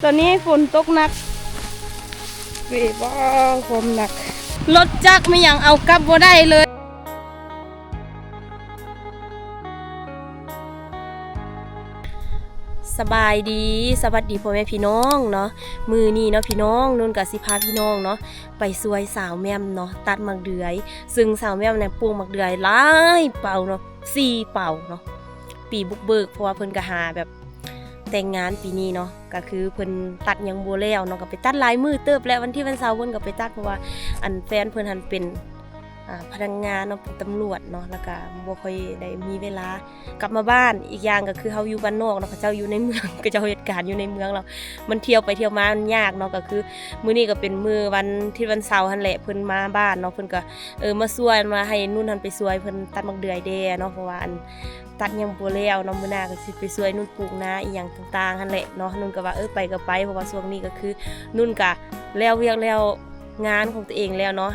ตอนนี้ฝนตกหนักเวีบ้าความหนักรถจักรไม่อย่างเอากลับบ่ได้เลยสบายดีสวัสดีพ่อแม่พี่น้องเนาะมือนี้เนาะพี่น้องนุ่นกับสิพาพี่น้องเนาะไปซวยสาวแม่มเนาะตัดมักเดือยซึ่งสาวแม่มเนี่ยปลูกมักเดือยหลายเป่าเนาะ4 เป่าเนาะปีบุกเบิกเพราะว่าเพิ่นก็หาแบบแต่งงานปีนี้เนาะก็คือเพิ่นตัดยังบ่แล้วเนาะก็ไปตัดหลายมื้อเติบแล้ววันเสาร์เพิ่นก็ไปตัดเพราะว่าอันแฟนเพิ่นหันเป็นพนักงานเนาะเป็นตำรวจเนาะแล้วก็บ่ค่อยได้มีเวลากลับมาบ้านอีกอย่างก็คือเฮาอยู่บ้านนอกเนาะเขาเจ้าอยู่ในเมืองก็เจ้าเหตุการณ์อยู่ในเมืองเรามันเที่ยวไปเที่ยวมามันยากเนาะก็คือมื้อนี้ก็เป็นมื้อวันเสาร์หั่นแหละเพิ่นมาบ้านเนาะเพิ่นก็มาช่วยมาให้นุ่นหันไปช่วยเพิ่นตัดมักเดือยแด่เนาะเพราะว่าอันตัดยังบ่แล้วเนาะมื้อหน้าก็สิไปช่วยนุ่นปลูกนาอีหยังต่างๆหั่นแหละเนาะนุ่นก็ว่าไปก็ไปเพราะว่าช่วงนี้ก็คือนุ่นก็แล้วเวียกแล้วงานของตัวเองแล้วเนาะ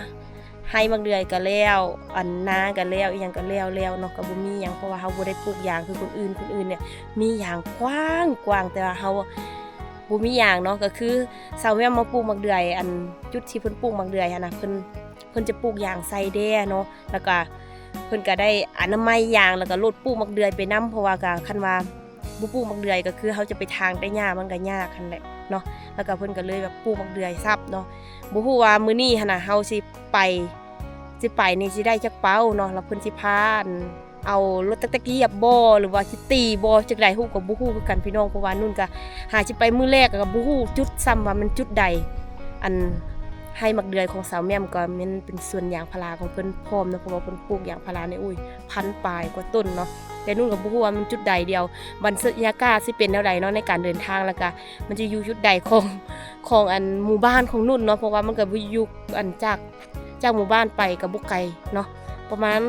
ให้มักเดือยก็แล้วอันนาก็แล้วอีหยังก็แล้วเนาะก็บ่มีหยังเพราะว่าเฮาบ่ได้ปลูกยางคือคนอื่นเนี่ยมียางกว้างแต่ว่าเฮาบ่มียางเนาะก็คือสาวแม่มาปลูกมักเดือยอันจุดที่เพิ่นปลูกมักเดือยหั่นน่ะเพิ่นจะปลูกยางใส่แด่เนาะแล้วก็เพิ่นก็ได้อนามัยยางแล้วก็ลดปลูกมักเดือยไปนำเพราะว่าก็คันว่าบ่ปลูกมักเดือยก็คือเฮาจะไปทางได้หญ้ามันก็ยากคั่นแหละเนาะแล้วก็เพิ่นก็เลยแบบปลูกมักเดือยซับเนาะบ่ฮู้ว่ามื้อนี้หั่นน่ะเฮาสิไปนี่สิได้จักเป้าเนาะแล้วเพิ่นสิพาเอารถตะกี้บ่หรือว่าสิตีบ่จักใดฮู้ก็บ่ฮู้คือกันพี่น้องเพราะว่านุ่นก็หาสิไปมื้อแรกก็บ่ฮู้จุดซ้ำว่ามันจุดใดอันให้มักเดือยของสาวแม่มก็มันเป็นสวนยางพาราของเพิ่นพร้อมเนาะเพราะว่าเพิ่นปลูกยางพาราใน1,000 ปลายกว่าต้นเนาะแต่นุ่นก็บ่ฮู้ว่ามันจุดใดเดียวบรรยากาศสิเป็นแนวใดเนาะในการเดินทางแล้วก็มันจะอยู่จุดใดของอันหมู่บ้านของนุ่นเนาะเพราะว่ามันก็อยู่อันจากหมู่บ้านไปกับบุกไก่เนาะประมาณ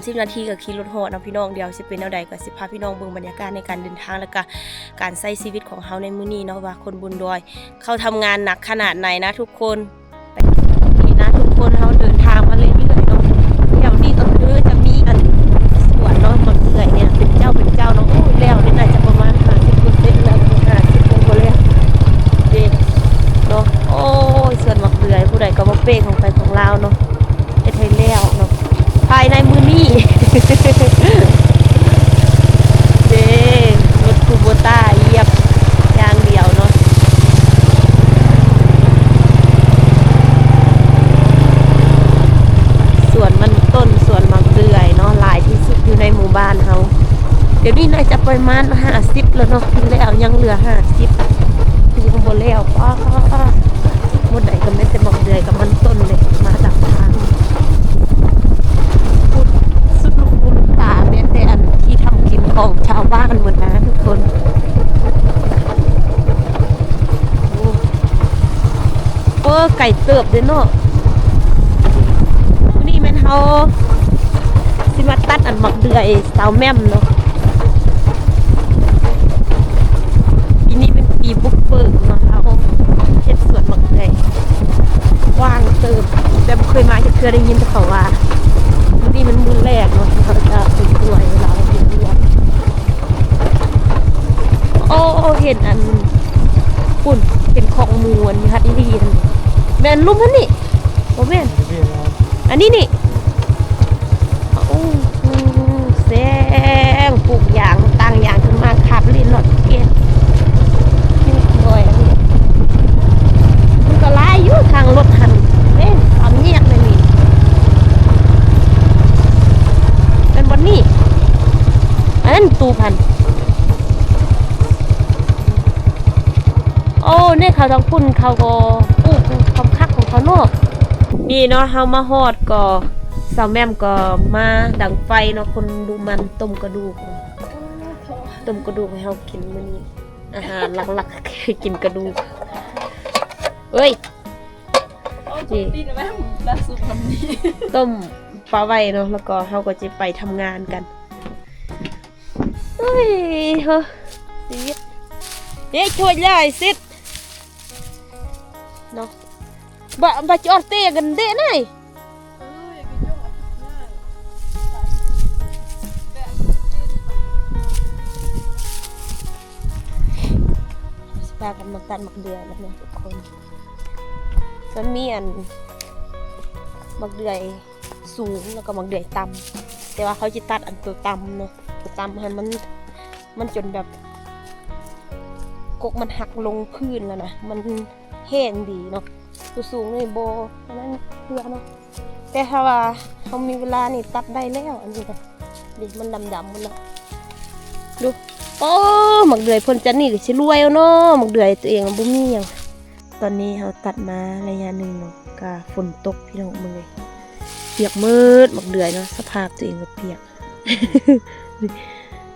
30 นาทีก็ขี่รถฮอดเนาะพี่น้องเดียวสิเป็นแนวใดก็สิพาพี่น้องเบิ่งบรรยากาศในการเดินทางแล้วก็การใช้ชีวิตของเฮาในมื้อนี้เนาะว่าคนบนดอยเขาทำงานหนักขนาดไหนนะทุกคนไปนี่นะทุกคนเฮาเดินทางมาเรื่อยๆเนาะแถวนี้ก็คือจะมีอันสวนเนาะมักเดือยเนี่ยเป็นเจ้าเนาะโอ้ยแล้วนี่น่าจะประมาณ50%แล้ว50%บ่แล้วเด้เนาะโอ้ยสวนมักเดือยผู้ใดก็บ่เป้ของไปของลาวเนาะเฮ็ดให้แล้วเนาะภายในมื้อนี้ เด้รถคูโบต้าเหยียบอย่างเดียวเนาะสวนมักเดือยเนาะหลายที่สุดอยู่ในหมู่บ้านเฮาเดี๋ยวนี้น่าจะประมาณ50แล้วเนาะแล้วยังเหลือ50ที่ยังบ่แล้วป้าหมดไหนก็ไม่แต่มักเดือยกับมันต้นเลยมาจากทางสุดลูกหูลูกตาแม้แต่อันที่ทำกินของชาวบ้านหมดนะทุกคนไก่เติบเด้เนาะนี่แม่นเฮาสิมาตัดอันมักเดือยสาวแม่มเนาะปีนี้เป็นปีบุกเบิกเนาะเราเฮ็ดสวนมักเดือยว่างเติบแต่บ่เคยมาจะเคยได้ยินแต่เขาว่ามื้อนี้มันมื้อแรกเนาะเขาจะไปด้วยเราเห็นด้วยโอ้เห็นอันปุ่นเป็นของหมูอันฮัดลีนแม่นลุ่มหั่นนี่บ่แม่นอันนี้นี่โอ้แซงปลูกยางตั้งยางขึ้นมาขับลิ้นรถเกตนี่บ่อยอันนี้มันก็หลายอยู่ทางรถหันเด้ตามแยกเลยนี่เป็นบ่นี่อันนั้นตูพันโอ้เนี่ยเขาทั้งพุ่นเขาก็ปลูกความคักของเขาเนาะนี่เนาะเฮามาฮอดก็สาวแม่มก็มาดังไฟเนาะคนดูมันต้มกระดูกให้เฮากินมื้อนี้อาหารหลักๆคือกินกระดูกเอ้ยนี่ต้มปลาไว้เนาะแล้วก็เฮาก็จะไปทำงานกันเฮ้ยเฮ้อชีวิตช่วยเลยสิเนาะบะจอดเตะกันเด้ไหน ปลากันมาตัดหมักเดือยแล้วเนี่ยทุกคนมันมีอันหมักเดือยสูงแล้วก็หมักเดือยต่ำแต่ว่าเขาจะตัดอันตัวต่ำเนาะตัวต่ำให้มันจนแบบกกมันหักลงพื้นแล้วนะมันแห้งดีเนาะตัวสูงเลยโบนั่นเพื่อเนาะแต่ถ้าว่าเขามีเวลานี่ตัดได้แล้วอันนี้แบบดิมันดำๆหมดแล้วดูโอ้หมักเดือยเพิ่นจะนี่ก็สิรวยเอาเนาะหมักเดือยตัวเองบ่มีหยังตอนนี้เขาตัดมาระยะหนึ่งเนาะก็ฝนตกพี่น้องมึงเลยเปียกมืดหมักเดือยเนาะสภาพตัวเองก็เปียก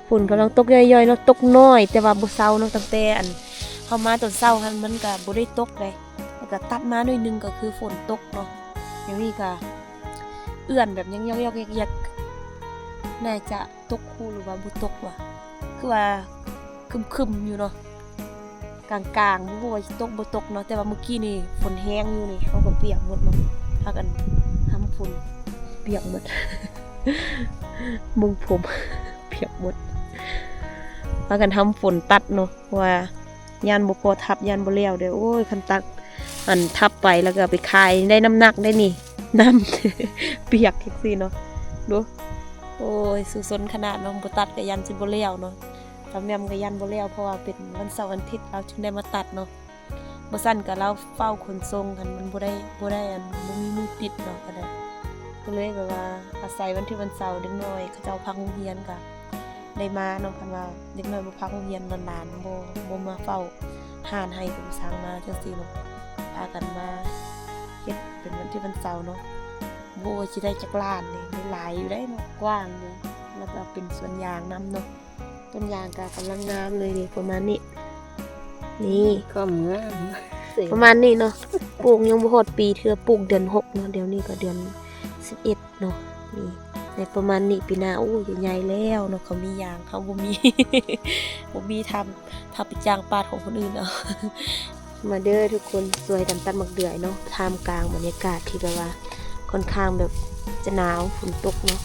ฝนกำลังตกย่อยๆเนาะตกน้อยแต่ว่าบ่เซาเนาะตั้งแต่อันเข้ามาตอนเช้าหันมันก็บ่ได้ตกเลยแล้วก็ตัดมาหน่อยนึงก็คือฝนตกเนาะอย่างนี้ก็เอื้อนแบบยังยอกๆแยกๆน่าจะตกคู่หรือว่าบ่ตกว่ะคือว่าคึมๆอยู่เนาะกลางๆบ่รู้ว่าสิตกบ่ตกเนาะแต่ว่าเมื่อกี้นี่ฝนแห้งอยู่นี่เฮาก็เปียกหมดเนาะพากันทำฝนเปียกหมด มุงผมเปียกหมดพากันทำฝนตัดเนาะว่ายานบ่พอทับยานบ่แล้วเด้อโอ้ยคันตัดอันทับไปแล้วก็ไปขายได้น้ำหนักได้นี่น้ำ เปียกจังซี่เนาะดูโอ้ยสุสนขนาดเนาะบ่ตัดก็ยันสิบ่แล้วเนาะตาแม่มก็ยันบ่แล้วเพราะว่าเป็นวันเสาร์วันอาทิตย์เราจึงได้มาตัดเนาะบ่ซั่นก็เราเฝ้าขนส่งกันมันบ่ได้อันบ่มีมือปิดเนาะก็เลยแบบว่าอาศัยวันที่วันเสาร์เด็กน้อยเขาเจ้าพักโรงเรียนก็ได้มาเนาะคันว่าเด็กน้อยบ่พักโรงเรียนหลานๆบ่มาเฝ้าหานให้ก็สั่งมาจังซี่เนาะพากันมาเฮ็ดเป็นวันที่วันเสาร์เนาะบ่สิได้จักล้านนี่หลายอยู่ได้เนาะกว้างเลยแล้วก็เป็นสวนยางนำเนาะต้นยางก็กำลังงามเลยนี่ประมาณนี้นี่ ก็งาม ประมาณนี้เนาะปลูกยังบ่ฮอดปีเทื่อปลูกเดือน6เนาะเดี๋ยวนี้ก็เดือน11เนาะนี่ในประมาณนี้ปีหน้าโอ้ยใหญ่แล้วเนาะเขามียางเขาบ่มี บ่มีทำไปจ้างปาดของคนอื่นเอา มาเด้อทุกคนสวยกันตัดหมักเดือยเนาะท่ามกลางบรรยากาศที่แบบว่าค่อนข้างแบบจะหนาวฝนตกเนาะ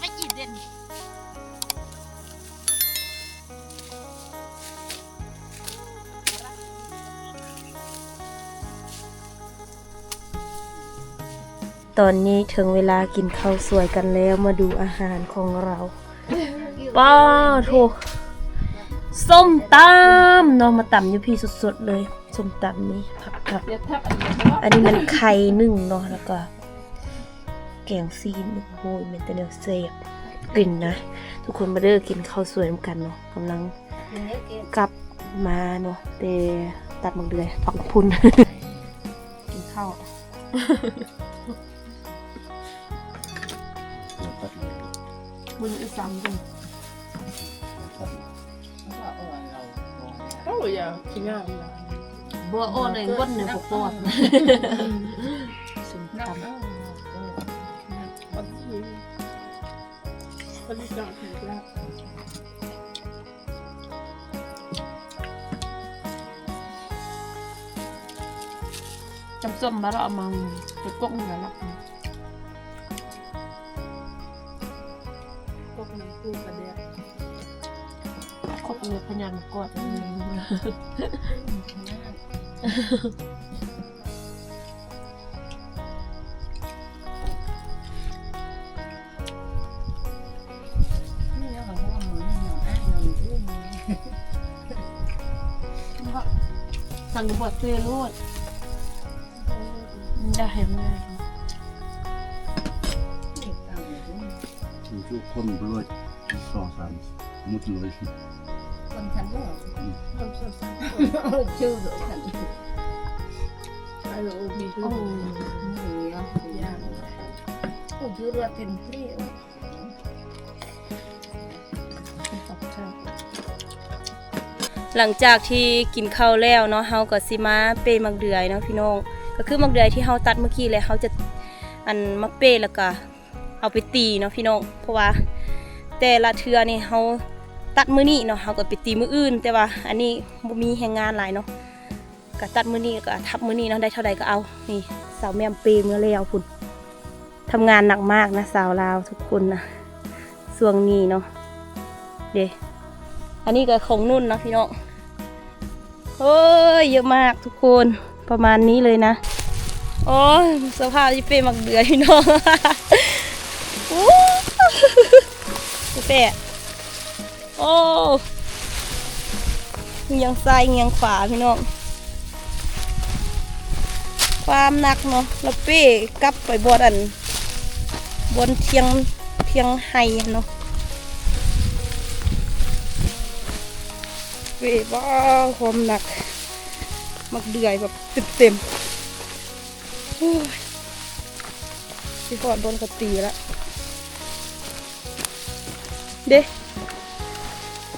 ไปจีบเด่นตอนนี้ถึงเวลากินข้าวสวยกันแล้วมาดูอาหารของเราป้าโถส้มตำเนาะมาตำอยู่พี่สดๆเลยส้มตำนี้ผักอันนี้มันไข่นึ่งเนาะแล้วก็แกงซีนโอ้โหมันจะเนื้อเสียบกลิ่นนะทุกคนมาเด้อกินข้าวสวยน้ำกันเนาะกำลังกลับมาเนาะเตตัดหมักเดือยผักพุน กินข้าวมึงอีสามมึง โอ้ยอย่าขี้งามนะ บัวโอ้หนึ่งก้นหนึ่งปกปอดส้มตำ บริจาคถึงแล้ว จำส้มมาแล้วเอามาไปกล้องแล้ว พวกนี้ กูกระเดีย ครบเลยพยันกอดเลย นี่แล้วก็พวกมึงหนูอ้ายหนูรู้มึง สั่งบดเพื่อรูดได้เห็นไหม เด็กเก่าอยู่ด้วย ทุกคนบรวยสองสามมุดเลย คนทันด้วย ต้องสดใส ชื่อหรือทัน ไอ้ลูกมีทุ โอ้ ก เหนือย่าง โอ้ชื่อเรือเต็มที่ เป็นตับเชิง หลังจากที่กินข้าวแล้วเนาะเฮาก็สิมาเปมักเดือยเนาะพี่น้องก็คือมักเดือยที่เฮาตัดเมื่อกี้เลยเฮาจะอันมาเปแล้วก็เอาไปตีเนาะพี่น้องเพราะว่าแต่ละเทื่อนี่เฮาตัดมื้อนี้เนาะเฮาก็ไปตีมื้ออื่น แต่ว่าอันนี้บ่มีแรงงานหลายเนาะก็ตัดมื้อนี้ก็ทับมื้อนี้เนาะได้เท่าใดก็เอานี่สาวแม่มเปมื้อแล้วพุ่นทำงานหนักมากนะสาวลาวทุกคนนะช่วงนี้เนาะเด้อันนี้ก็ของนุ่นเนาะพี่น้องโอ้ยเยอะมากทุกคนประมาณนี้เลยนะโอ้ยสภาพที่เป้มักเดือยพี่น้อง โอ้เป้โอ้ยังซ้ายยังขวาพี่น้องความหนักเนาะแล้วเป้กลับไปบนบนเทียงไห้เนาะเป้บ้าความหนักมักเดือยแบบเต็มโอ้ยพี่ฟอดโดนกระตีแล้วเด้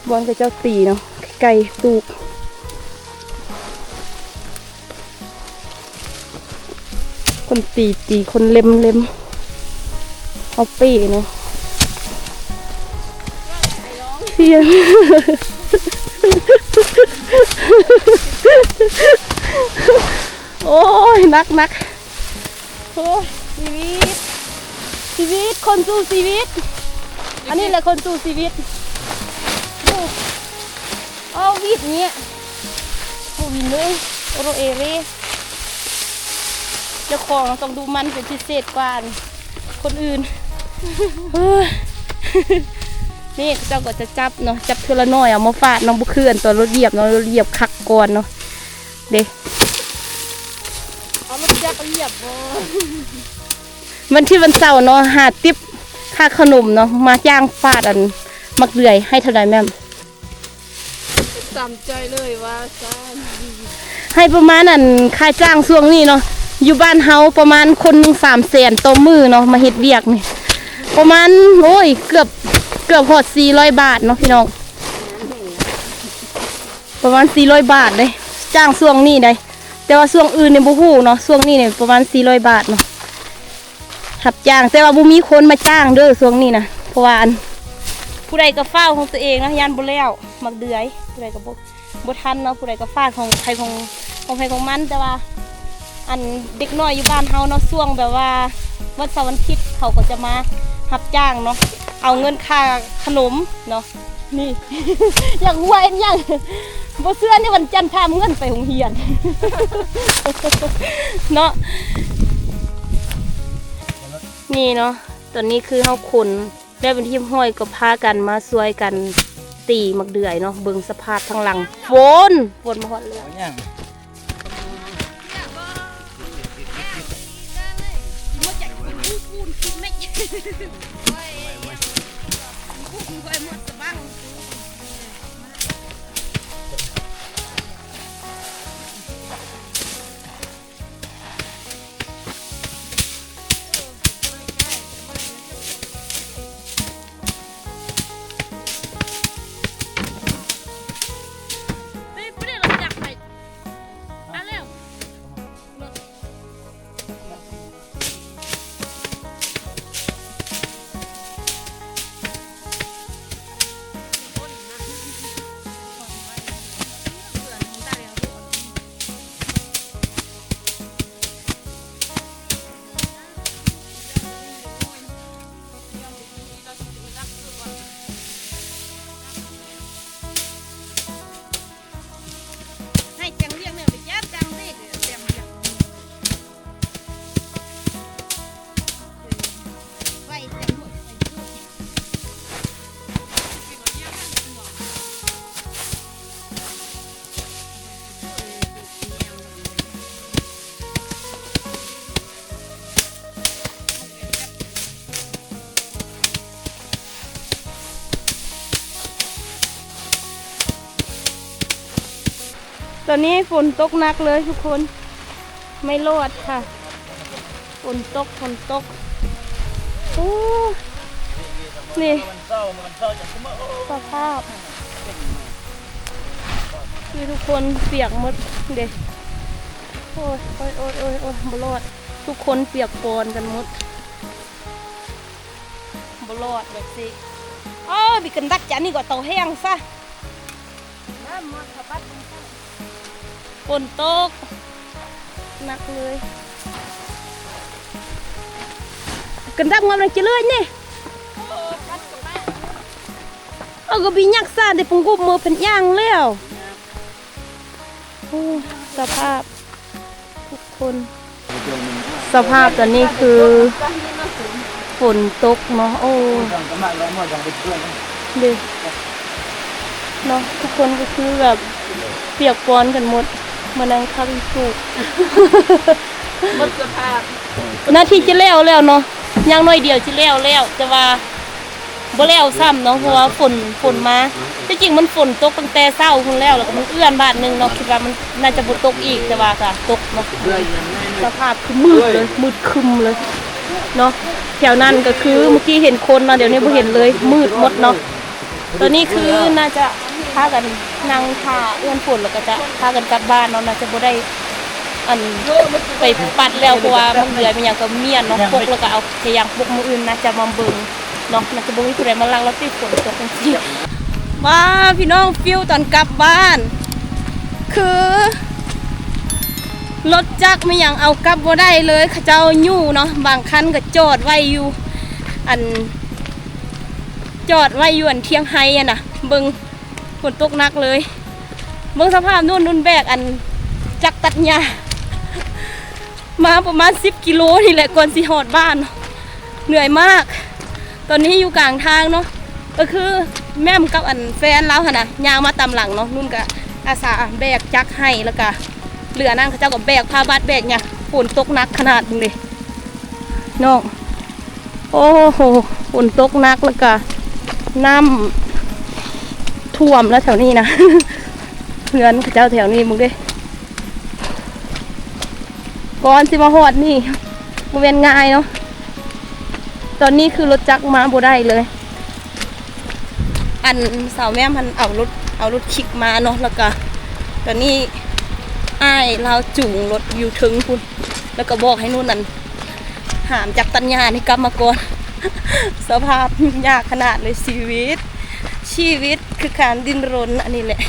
บอลกับเจ้าตีเนาะไก่ตูกคนตีคนเล็มเอาเป้เนาะเสียง โอ้ยนักโอ้ยชีวิตคนสู้ชีวิต อันนี้แหละคนสู้ชีวิตดูเอาวิดเนี้ยโอ้วินเลยโอโรเอเร่เจ้าของต้องดูมันเป็นพิเศษกว่าคนอื่น เฮ้ยนี่เจ้าก็จะจับเนาะจับเทละน้อยเอามาฟาดน้องบุเคลื่อนตัวรถเหยียบเนาะรถเหยียบคักก่อนเนาะเด็ก เอารถจักรเหยียบบ่ วันที่วันเสาร์เนาะหาติ๊บค่าขนมเนาะมาจ้างฟาดอันมักเดือยให้เท่าไรแม่ม จำใจเลยว่าซ่าน ให้ประมาณอันค่าจ้างช่วงนี้เนาะอยู่บ้านเฮาประมาณคนหนึ่ง300,000ต่อมือเนาะมาเฮ็ดเวียกนี่ประมาณโอ้ยเกือบหอด400 บาทเนาะพี่น้องประมาณ400 บาทเลยจ้างช่วงนี้ได้แต่ว่าช่วงอื่นเนี่ยบ่ฮู้เนาะช่วงนี้เนี่ยประมาณ400 บาทเนาะรับจ้างแต่ว่าบ่มีคนมาจ้างเด้อช่วงนี้นะเพราะว่าอันผู้ใดก็ฟ้าวของตัวเองนะยันบ่แล้วมักเดือยผู้ใดก็บ่ทันเนาะผู้ใดก็ฟ้าของใครของใครของมันแต่ว่าอันเด็กน้อยอยู่บ้านเฮาเนาะช่วงแบบว่าวันเสาร์วันอาทิตย์เขาก็จะมารับจ้างเนาะเอาเงินค่าขนมเนาะนี่ อยากรวยยังบ่เชื่อนี่วันจันทร์พาเงินไปโรงเรียน เนาะนี่เนาะตอนนี้คือเฮาคนได้เป็นทีมห้อยก็พากันมาช่วยกันตีมักเดือยเนาะเบิ่งสภาพทางหลังฝนมาฮอดแล้ว เนี่ย เ ตอนนี้ฝนตกหนักเลยทุกคน ไม่รอดค่ะ ฝนตกโอ้นี่สภาพคือทุกคนเปียกหมดเด็กโอ้ยบรอดทุกคนเปียกปอนกันหมดบรอดแบบสิบิกันดักจานี่ก็เตาแห้งซะฝนตกหนักเลยกันดักมันจะเลยนี่ก็บียักซ่าได้ปุ่งกุบมือเป็นย่างแล้วโอ้สภาพทุกคนสภาพตอนนี้คือฝนตกเนาะโอ้เด็กเนาะทุกคนก็คือแบบเปียกปอนกันหมดมานั่งข้าวสุก หมดสภาพ นาทีจะแล้วเนาะยังน้อยเดียวจะแล้วแต่ว่าบ่แล้วซ้ำเนาะเพราะว่าฝนมาที่จริงมันฝนตกตั้งแต่เช้าพุ่นแล้วก็มันเอื้อนบาทนึงเนาะคิดว่ามันน่าจะบ่ตกอีกแต่ว่าก็ตกเนาะสภาพคือมืดเลยมืดครึมเลยเนาะแถวนั้นก็คือเมื่อกี้เห็นคนเนาะเดี๋ยวนี้บ่เห็นเลยมืดหมดเนาะตอนนี้คือน่าจะพากันนั่งท่าเอื้อนฝนแล้วก็จะพากันกลับบ้านเนาะน่าจะบ่ได้อันไปปัดแล้วเพราะว่ามันเหลือเป็นอย่างก็เมียนเนาะพกแล้วก็เอาขยางพกมืออื่นน่าจะมาเบิ่งเนาะน่าจะบ่มีผู้ใดมาลังแล้วติดฝนตกจังซี่ว้าพี่น้องฟิวตอนกลับบ้านคือรถจักรไม่อย่างเอากลับบ่ได้เลยเขาเจ้ายู่เนาะบางคันก็จอดไว้อยู่อันจอดไว้อยู่อันเที่ยงไห้อ่ะนะเบิ่งฝนตกหนักเลยเบิ่งสภาพนุ่นแบกอันจักรตัดหญ้ามาประมาณ10 กิโลนี่แหละก่อนสิฮอดบ้านเหนื่อยมากตอนนี้อยู่กลางทางเนาะก็คือแม่มกับอันแฟนเราค่ะนะยางมาตามหลังเนาะนุ่นก็อาสาแบกจักรให้แล้วก็เหลือนั่งเขาเจ้าก็แบกพาบัดแบกเนี่ยฝนตกหนักขนาดนึงเลยน้องโอ้โหฝนตกหนักแล้วก็น้ำท่วมแล้วแถวนี้นะ เพื่อนเขาเจ้าแถวนี้มึงเด้ก่อนสิมาฮอดนี่มันเป็นง่ายเนาะตอนนี้คือรถจักรมาบ่ได้เลยอันสาวแม่มันเอารถคิกมาเนาะแล้วก็ตอนนี้อ้ายเราจูงรถอยู่ถึงพุ่นแล้วก็บอกให้นู่นนั่นหามจากตัญญาในกรรมกร สภาพยากขนาดเลยชีวิตคือการดิ้นรนอันนี้แหละ